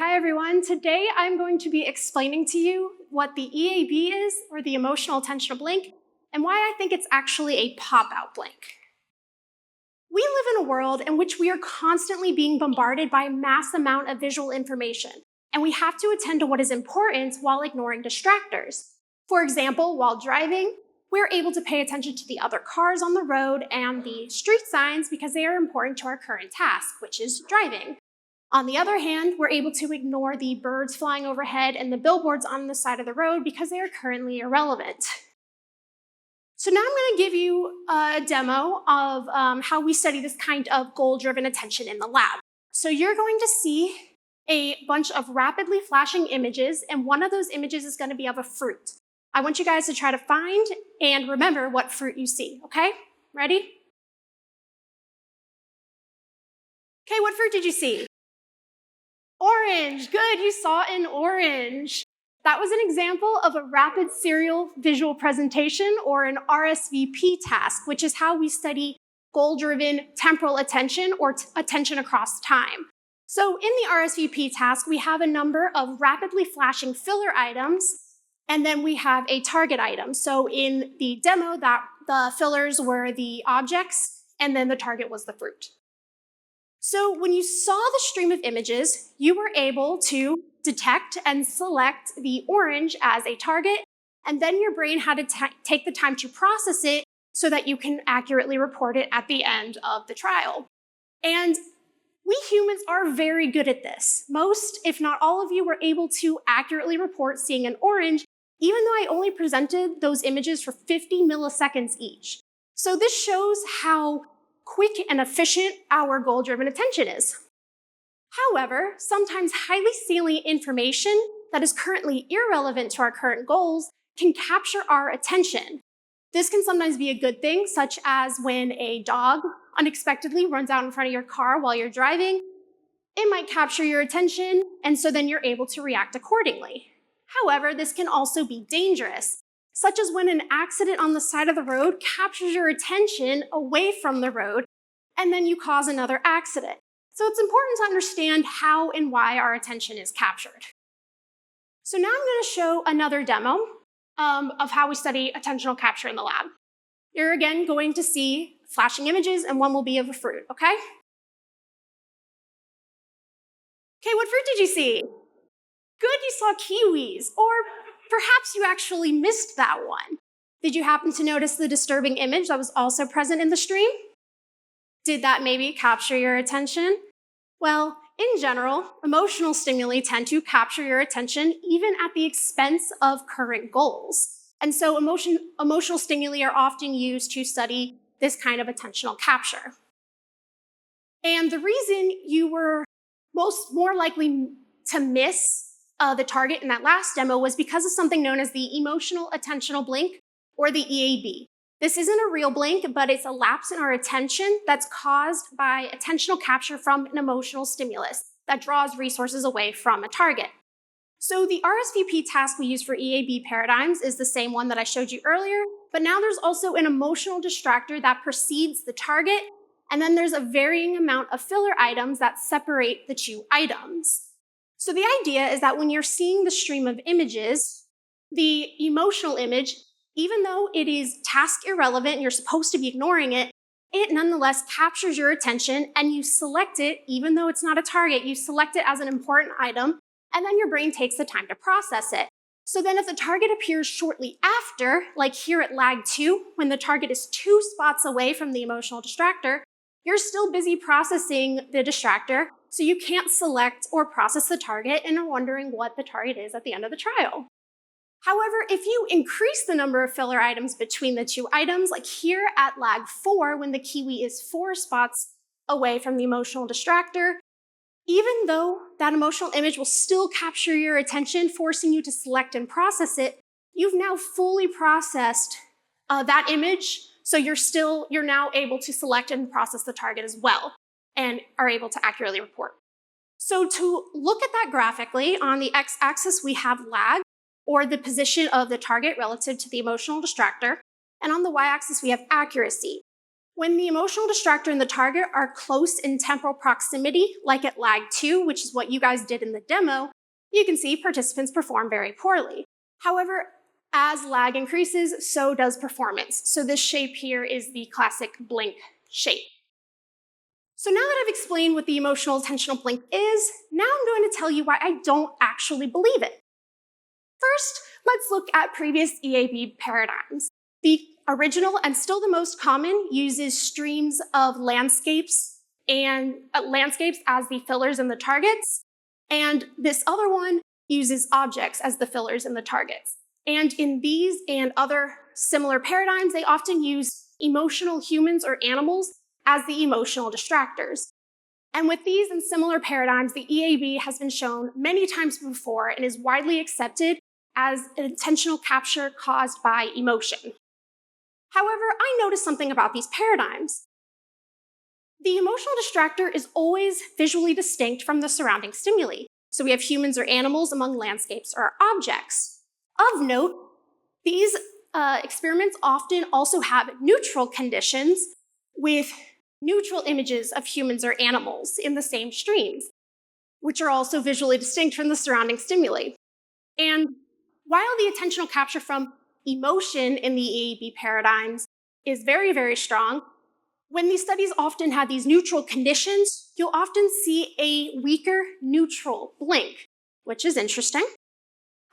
Hi everyone. Today I'm going to be explaining to you what the EAB is, or the emotional attentional blink, and why I think it's actually a pop-out blink. We live in a world in which we are constantly being bombarded by a mass amount of visual information, and we have to attend to what is important while ignoring distractors. For example, while driving, we're able to pay attention to the other cars on the road and the street signs because they are important to our current task, which is driving. On the other hand, we're able to ignore the birds flying overhead and the billboards on the side of the road because they are currently irrelevant. So now I'm going to give you a demo of how we study this kind of goal-driven attention in the lab. So you're going to see a bunch of rapidly flashing images, and one of those images is going to be of a fruit. I want you guys to try to find and remember what fruit you see, okay? Ready? Okay, what fruit did you see? Orange, good, you saw an orange. That was an example of a rapid serial visual presentation, or an RSVP task, which is how we study goal-driven temporal attention, or attention across time. So in the RSVP task, we have a number of rapidly flashing filler items, and then we have a target item. So in the demo, the fillers were the objects, and then the target was the fruit. So when you saw the stream of images, you were able to detect and select the orange as a target, and then your brain had to take the time to process it so that you can accurately report it at the end of the trial. And we humans are very good at this. Most, if not all of you, were able to accurately report seeing an orange, even though I only presented those images for 50 milliseconds each. So this shows how quick and efficient our goal-driven attention is. However, sometimes highly salient information that is currently irrelevant to our current goals can capture our attention. This can sometimes be a good thing, such as when a dog unexpectedly runs out in front of your car while you're driving. It might capture your attention, and so then you're able to react accordingly. However, this can also be dangerous, such as when an accident on the side of the road captures your attention away from the road, and then you cause another accident. So it's important to understand how and why our attention is captured. So now I'm going to show another demo of how we study attentional capture in the lab. You're again going to see flashing images, and one will be of a fruit, okay? Okay, what fruit did you see? Good, you saw kiwis, or perhaps you actually missed that one. Did you happen to notice the disturbing image that was also present in the stream? Did that maybe capture your attention? Well, in general, emotional stimuli tend to capture your attention even at the expense of current goals. And so emotional stimuli are often used to study this kind of attentional capture. And the reason you were more likely to miss the target in that last demo was because of something known as the emotional attentional blink, or the EAB. This isn't a real blink, but it's a lapse in our attention that's caused by attentional capture from an emotional stimulus that draws resources away from a target. So the RSVP task we use for EAB paradigms is the same one that I showed you earlier, but now there's also an emotional distractor that precedes the target, and then there's a varying amount of filler items that separate the two items. So the idea is that when you're seeing the stream of images, the emotional image, even though it is task irrelevant and you're supposed to be ignoring it, it nonetheless captures your attention, and you select it, even though it's not a target, you select it as an important item, and then your brain takes the time to process it. So then if the target appears shortly after, like here at lag 2, when the target is 2 spots away from the emotional distractor, you're still busy processing the distractor, so you can't select or process the target and are wondering what the target is at the end of the trial. However, if you increase the number of filler items between the two items, like here at lag 4, when the kiwi is 4 spots away from the emotional distractor, even though that emotional image will still capture your attention, forcing you to select and process it, you've now fully processed that image, so you're now able to select and process the target as well, and are able to accurately report. So to look at that graphically, on the x-axis we have lag, or the position of the target relative to the emotional distractor, and on the y-axis we have accuracy. When the emotional distractor and the target are close in temporal proximity, like at lag 2, which is what you guys did in the demo, you can see participants perform very poorly. However, as lag increases, so does performance. So this shape here is the classic blink shape. So now that I've explained what the emotional attentional blink is, now I'm going to tell you why I don't actually believe it. First, let's look at previous EAB paradigms. The original and still the most common uses streams of landscapes and landscapes as the fillers and the targets. And this other one uses objects as the fillers and the targets. And in these and other similar paradigms, they often use emotional humans or animals as the emotional distractors. And with these and similar paradigms, the EAB has been shown many times before and is widely accepted as an intentional capture caused by emotion. However, I noticed something about these paradigms. The emotional distractor is always visually distinct from the surrounding stimuli. So we have humans or animals among landscapes or objects. Of note, these experiments often also have neutral conditions with neutral images of humans or animals in the same streams, which are also visually distinct from the surrounding stimuli. And while the attentional capture from emotion in the EAB paradigms is very, very strong, when these studies often have these neutral conditions, you'll often see a weaker neutral blink, which is interesting.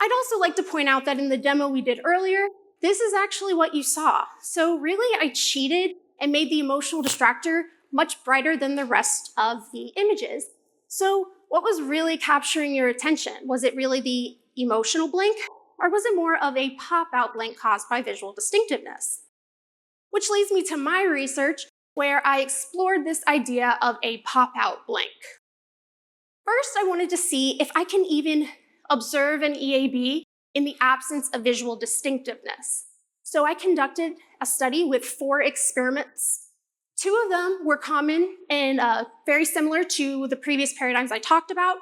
I'd also like to point out that in the demo we did earlier, this is actually what you saw. So really, I cheated and made the emotional distractor much brighter than the rest of the images. So what was really capturing your attention? Was it really the emotional blink, or was it more of a pop-out blink caused by visual distinctiveness? Which leads me to my research, where I explored this idea of a pop-out blink. First, I wanted to see if I can even observe an EAB in the absence of visual distinctiveness. So I conducted a study with 4 experiments. 2 of them were common and very similar to the previous paradigms I talked about,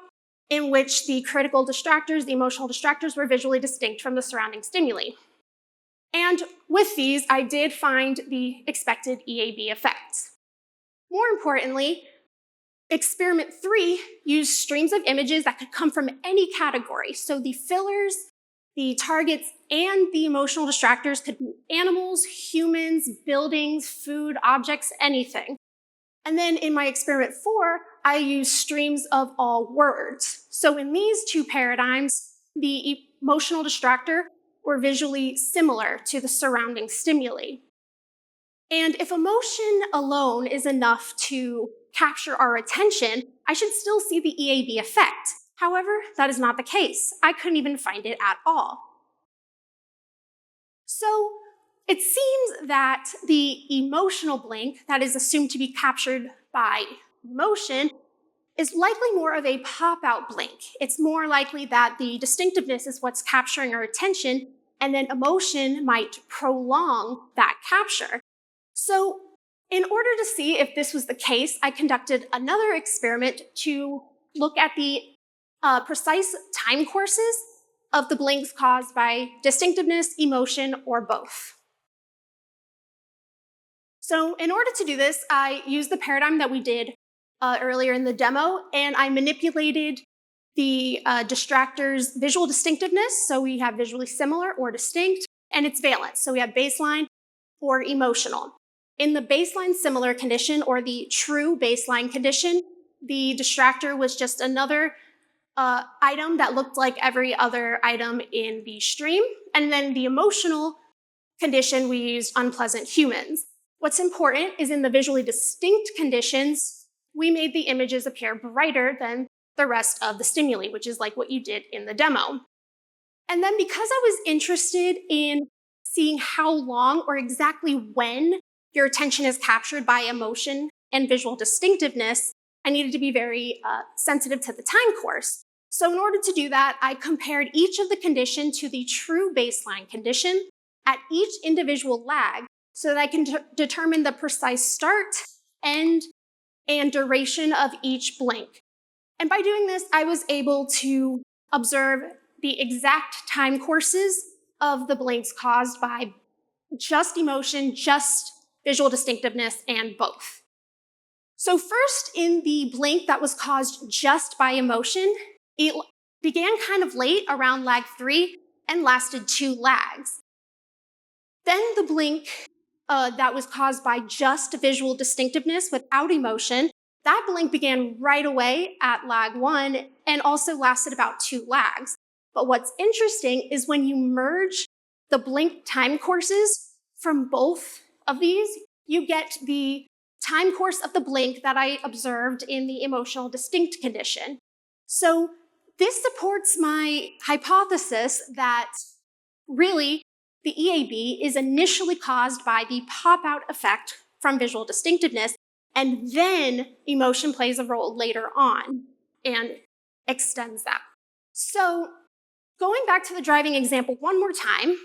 in which the critical distractors, the emotional distractors, were visually distinct from the surrounding stimuli. And with these, I did find the expected EAB effects. More importantly, experiment 3 used streams of images that could come from any category. So the fillers, the targets, and the emotional distractors could be animals, humans, buildings, food, objects, anything. And then in my experiment 4, I used streams of all words. So in these 2 paradigms, the emotional distractor were visually similar to the surrounding stimuli. And if emotion alone is enough to capture our attention, I should still see the EAB effect. However, that is not the case. I couldn't even find it at all. So it seems that the emotional blink that is assumed to be captured by emotion is likely more of a pop-out blink. It's more likely that the distinctiveness is what's capturing our attention, and then emotion might prolong that capture. So in order to see if this was the case, I conducted another experiment to look at the precise time courses of the blinks caused by distinctiveness, emotion, or both. So in order to do this, I used the paradigm that we did earlier in the demo, and I manipulated the distractor's visual distinctiveness, so we have visually similar or distinct, and its valence, so we have baseline or emotional. In the baseline similar condition, or the true baseline condition, the distractor was just another item that looked like every other item in the stream, and then the emotional condition, we used unpleasant humans. What's important is in the visually distinct conditions, we made the images appear brighter than the rest of the stimuli, which is like what you did in the demo. And then because I was interested in seeing how long or exactly when your attention is captured by emotion and visual distinctiveness, I needed to be very sensitive to the time course. So in order to do that, I compared each of the condition to the true baseline condition at each individual lag so that I can determine the precise start, end, and duration of each blink. And by doing this, I was able to observe the exact time courses of the blinks caused by just emotion, just visual distinctiveness, and both. So first, in the blink that was caused just by emotion, it began kind of late, around lag 3, and lasted 2 lags. Then the blink that was caused by just visual distinctiveness without emotion, that blink began right away at lag 1 and also lasted about 2 lags. But what's interesting is when you merge the blink time courses from both of these, you get the time course of the blink that I observed in the emotional distinct condition. So this supports my hypothesis that really the EAB is initially caused by the pop-out effect from visual distinctiveness, and then emotion plays a role later on and extends that. So going back to the driving example one more time,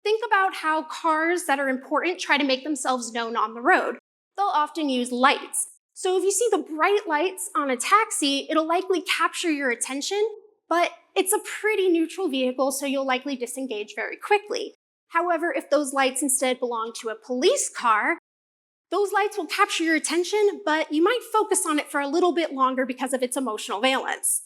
think about how cars that are important try to make themselves known on the road. They'll often use lights. So if you see the bright lights on a taxi, it'll likely capture your attention, but it's a pretty neutral vehicle, so you'll likely disengage very quickly. However, if those lights instead belong to a police car, those lights will capture your attention, but you might focus on it for a little bit longer because of its emotional valence.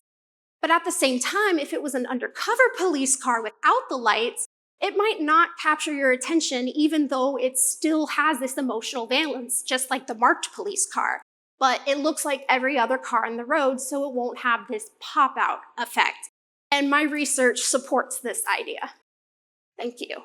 But at the same time, if it was an undercover police car without the lights, it might not capture your attention even though it still has this emotional valence, just like the marked police car. But it looks like every other car on the road, so it won't have this pop-out effect. And my research supports this idea. Thank you.